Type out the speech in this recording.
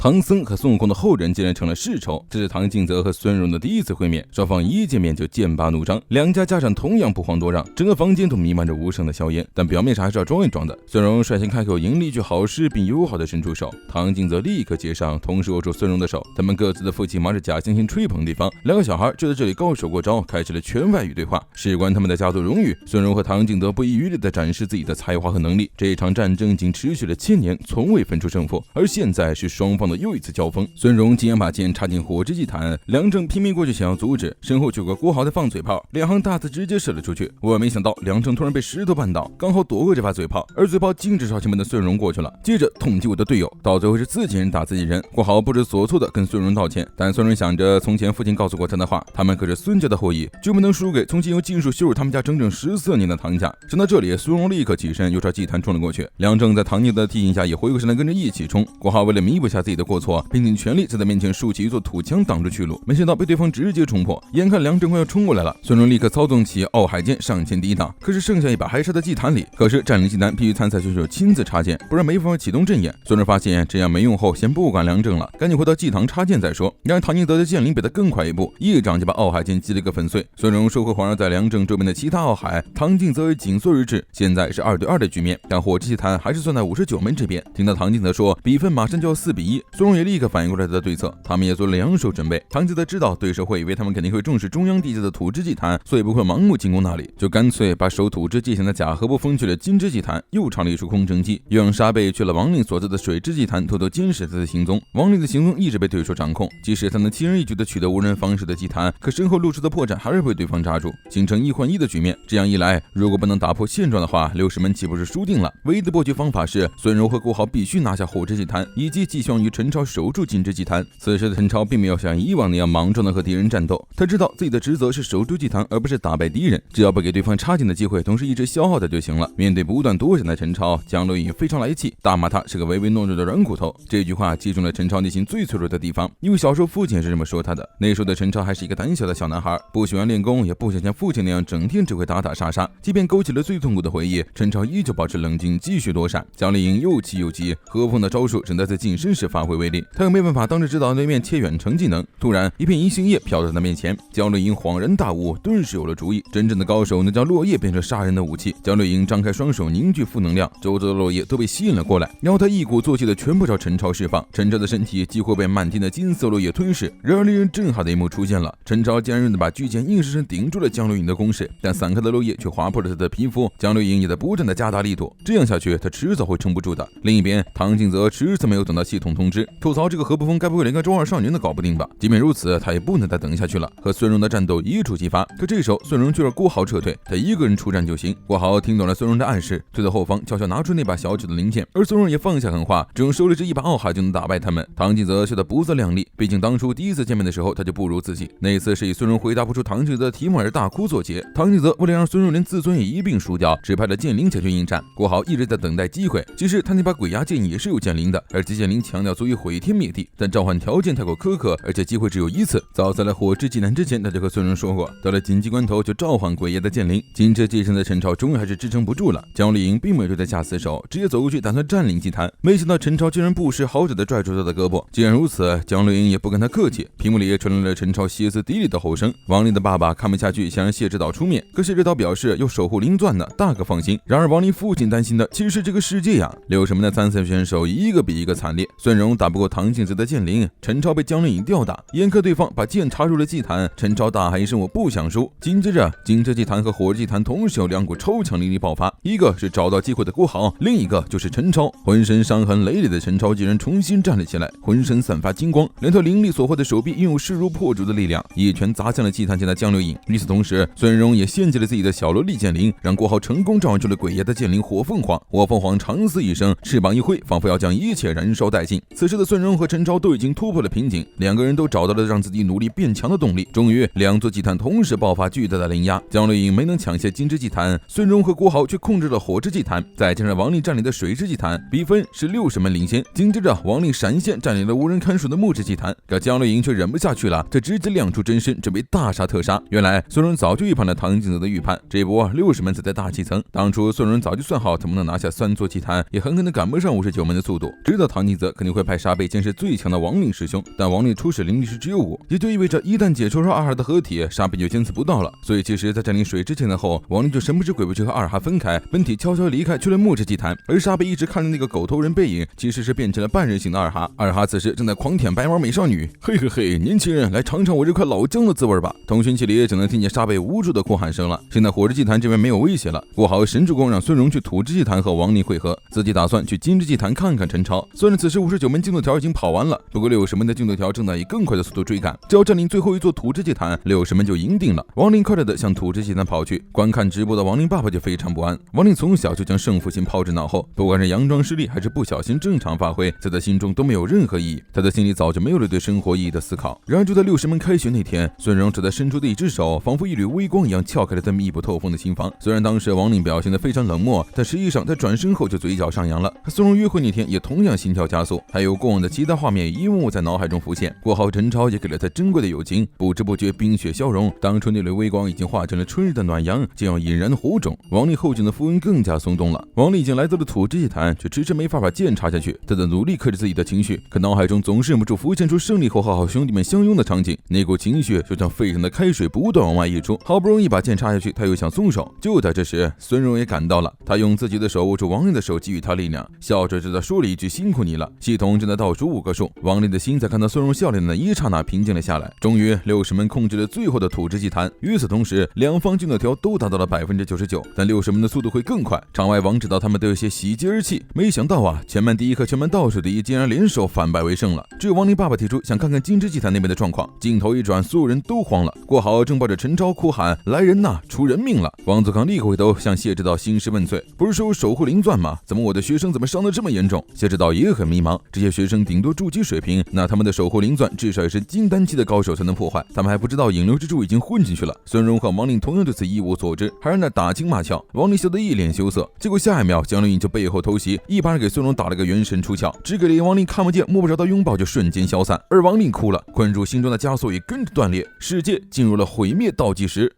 唐僧和孙悟空的后人竟然成了世仇。这是唐敬泽和孙荣的第一次会面，双方一见面就剑拔弩张，两家家长同样不遑多让，整个房间都弥漫着无声的硝烟，但表面上还是要装一装的。孙荣率先开口迎了一句好事，并友好的伸出手，唐敬泽立刻接上，同时握住孙荣的手。他们各自的父亲忙着假惺惺吹捧对方，两个小孩就在这里高手过招，开始了全外语对话，事关他们的家族荣誉。孙荣和唐敬泽不遗余力地展示自己的才华和能力。这一场战争已经持续了1000年，从未分出胜负，而现在是双方的又一次交锋。孙荣竟然把剑插进火之祭坛，梁正拼命过去想要阻止，身后就有个郭豪在放嘴炮，两行大字直接射了出去。我没想到梁正突然被石头绊倒，刚好躲过这发嘴炮，而嘴炮径直朝前面的孙荣过去了，接着痛击我的队友，到最后是自己人打自己人。郭豪不知所措的跟孙荣道歉，但孙荣想着从前父亲告诉过他的话，他们可是孙家的后裔，就不能输给从前用禁术羞辱他们家整整14年的唐家。想到这里，孙荣立刻起身又朝祭坛冲了过去，梁正在唐宁的提醒下也回过神来跟着一起冲。郭豪为了弥补下自己的过错，并尽全力在他面前竖起一座土墙挡住去路，没想到被对方直接冲破。眼看梁正快要冲过来了，孙荣立刻操纵起傲海剑上前抵挡，可是剩下一把还插在祭坛里。可是占领祭坛必须参赛选手亲自插剑，不然没法启动阵眼。孙荣发现这样没用后，先不管梁正了，赶紧回到祭坛插剑再说。然而唐宁德的剑灵比他更快一步，一掌就把傲海剑击了个粉碎。孙荣收获环绕在梁正周边的其他傲海，唐静则紧缩而至。现在是2对2的局面，但火之祭坛还是算在59门这边。听到唐静则说比分马上就要4比1，孙荣也立刻反应过来他的对策，他们也做了2手准备。唐静则知道对手会以为他们肯定会重视中央地界的土之祭坛，所以不会盲目进攻那里，就干脆把守土之界限的假河部封去了金之祭坛，又唱了一出空城计，又让沙贝去了王令所在的水之祭坛，偷偷监视他的行踪。王令的行踪一直被对手掌控，即使他能轻而易举地取得无人防守的祭坛，可身后露出的破绽还是被对方抓住，形成1换1的局面。这样一来，如果不能打破现状的话，60门岂不是输定了？唯一的破局方法是孙柔和郭豪必须拿下火之祭坛，以及寄希望于陈超守住金之祭坛。此时的陈超并没有像以往那样莽撞地和敌人战斗，他知道自己的职责是守住祭坛，而不是打败敌人，只要不给对方插进的机会，同时一直消耗他就行了。面对不断夺闪的陈超，江流影非常来气，大骂他是个唯唯诺诺的软骨头。这句话击中了陈超内心最脆弱的地方，因为小时候父亲是这么说他的。那时候的陈超还是一个胆小的小男孩，不喜欢练功，也不想像父亲那样整天只会打打杀杀。即便勾起了最痛苦的回忆，陈超依旧保持冷静，继续躲闪。江流影又气又急，何风的招数正在近身时发挥威力，他又没办法当着指导对面切远程技能。突然一片银杏叶飘到他面前，江流影恍然大悟，顿时有了主意。真正的高手能将落叶变成杀人的武器。江流影张开双手凝聚负能量，周遭的落叶都被吸引了过来，然后他一鼓作气的全部朝陈超释放。陈超的身体几乎被漫天的金色落叶吞噬。然而令人震撼的一幕出现了，陈超坚韧的把巨剑硬生生顶住了江流影的攻势，但散开的落叶却划破了他的皮肤。江流影也在不断的加大力度，这样下去他迟早会撑不住的。另一边，唐静则迟迟没有等到系统通知，吐槽这个何不风该不会连个中二少年都搞不定吧？即便如此，他也不能再等下去了，和孙荣的战斗一触即发。可这时候孙荣却让郭豪撤退，他一个人出战就行。郭豪听懂了孙荣的暗示，退到后方悄悄拿出那把小指的零件，而孙荣也放下狠话，只用手里这一把傲海就能打败他们。唐静则笑得不自量力，毕竟当初第一次见面的时候他就不如自己，那一次是以孙荣回答不出唐静则的题目而大哭作结。唐静则为了让孙荣连自尊也一并输掉，指派了剑灵前去应战。郭豪一直在等待机会，其实他那把鬼牙剑也是有剑灵的，而且剑灵强调足以毁天灭地，但召唤条件太过苛刻，而且机会只有1次。早在了火之祭坛之前，他就和孙荣说过，到了紧急关头就召唤鬼牙的剑灵。金之祭坛的陈超终于还是支撑不住了，江丽颖并没有对他下死手，直接走过去打算占领祭坛，没想到陈超竟然不识好歹的拽住他的胳膊。既然如此，江丽颖也不跟他客气，屏幕里也传来了陈超歇斯底里的吼声。王丽的爸爸看不下去，想让谢指导出面，可谢指导表示要守护灵钻的，大可放心。然而王丽父亲担心的其实是这个世界呀。60门的参赛选手一个比一个惨烈，孙荣打不过唐静泽的剑灵，陈超被江丽颖吊打，眼看对方把剑插入了祭坛，陈超大喊一声我不想输。紧接着金之祭坛和火之祭坛同时有2股超强灵力爆发，一个是找到机会的郭豪，另一个就是陈超。浑身伤痕累累的陈超竟然重新站了起来，浑身散发金光，连条灵力所获的手臂拥有势如破竹的力量，一拳砸向了祭坛前的江流影。与此同时，孙荣也献祭了自己的小萝莉剑灵，让郭豪成功召唤出了鬼爷的剑灵火凤凰。火凤凰长嘶一声，翅膀一挥，仿佛要将一切燃烧殆尽。此时的孙荣和陈超都已经突破了瓶颈，2个人都找到了让自己努力变强的动力。终于2座祭坛同时爆发巨大的灵压，江流影没能抢下金之祭坛，孙荣和郭豪却控制了火之祭坛，再加上王令占领的水之祭坛，比分是60门领先。紧接着王令闪现占领了无人看守的木质祭坛，可江流影却忍不下去了，这直接亮出真身，准备大杀特杀。原来孙荣早就预判了唐静泽的预判，这波60门才在大气层，当初孙荣早就算好怎么能拿下3座祭坛，也很可能赶不上59门的速度，知道唐静泽肯定会派派沙贝先是最强的亡灵师兄，但亡灵初始灵力值只有5，也就意味着一旦解除了二哈的合体，沙贝就坚持不到了。所以其实在占领水之前的后，亡灵就神不知鬼不觉和二哈分开，本体悄悄离开去了末世祭坛，而沙贝一直看着那个狗头人背影，其实是变成了半人形的二哈。二哈此时正在狂舔白毛美少女，嘿嘿嘿，年轻人来尝尝我这块老姜的滋味吧。通讯器里也只能听见沙贝无助的哭喊声了。现在火之祭坛这边没有威胁了，过好神助攻让孙荣去土之祭坛和亡灵会合，自己打算去金之祭坛看看陈超。虽然此时59门进度条已经跑完了，不过60门的进度条正在以更快的速度追赶，只要占领最后一座土之祭坛，60门就赢定了。亡灵快乐的向土之祭坛跑去，观看直播的亡灵爸爸就非常不安。亡灵从小就将胜负心抛之脑后，不管是佯装失利还是不小心正常发挥，在他心中都没有任何意义。他的心里早就没有了对生活意义的思考。然而就在60门开学那天，孙荣只在伸出的一只手，仿佛一缕微光一样撬开了他密不透风的心房。虽然当时亡灵表现得非常冷漠，但实际上在转身后就嘴角上扬了。和孙荣约会那天也同样心跳加速，还有过往的其他画面一幕幕在脑海中浮现。过后陈超也给了他珍贵的友情，不知不觉冰雪消融，当初那缕微光已经化成了春日的暖阳，将要引燃火种。王力后颈的符文更加松动了。王力已经来到了土之祭坛，却迟迟没法把剑插下去。他在努力克制自己的情绪，可脑海中总是忍不住浮现出胜利后和好兄弟们相拥的场景，那股情绪就像沸腾的开水不断往外溢出。好不容易把剑插下去，他又想松手。就在这时，孙荣也赶到了，他用自己的手握住王力的手，给予他力量，笑着对他说了一句：“辛苦你了。”系统正在倒数5个数，王力的心在看到孙荣笑脸的那一刹那平静了下来。终于60门控制了最后的土之祭坛。与此同时，两方进度条都达到了99%，但60门的速度会更快。场外王知道他们都有些喜极而泣，没想到啊，全班第一和全班倒数第一竟然联手反败为胜了。只有亡灵爸爸提出想看看金之祭坛那边的状况，镜头一转，所有人都慌了。过好正抱着陈超哭喊：“来人呐，出人命了！”王祖康立刻回头向谢指导兴师问罪：“不是说有守护灵钻吗？怎么我的学生怎么伤得这么严重？”谢指导也很迷茫，这些学生顶多筑基水平，那他们的守护灵钻至少也是金丹期的高手才能破坏，他们还不知道引流之术已经混进去了。孙荣和王令同样对此一无所知，还在那打情骂俏。王令笑得一脸羞涩，结果下一秒江流影就背后偷袭，一巴掌给孙荣打了个元神出窍，只给了王令看不见摸不着的拥抱就瞬间消散，而王令哭了，困住心中的枷锁也跟着断裂，世界进入了毁灭倒计时。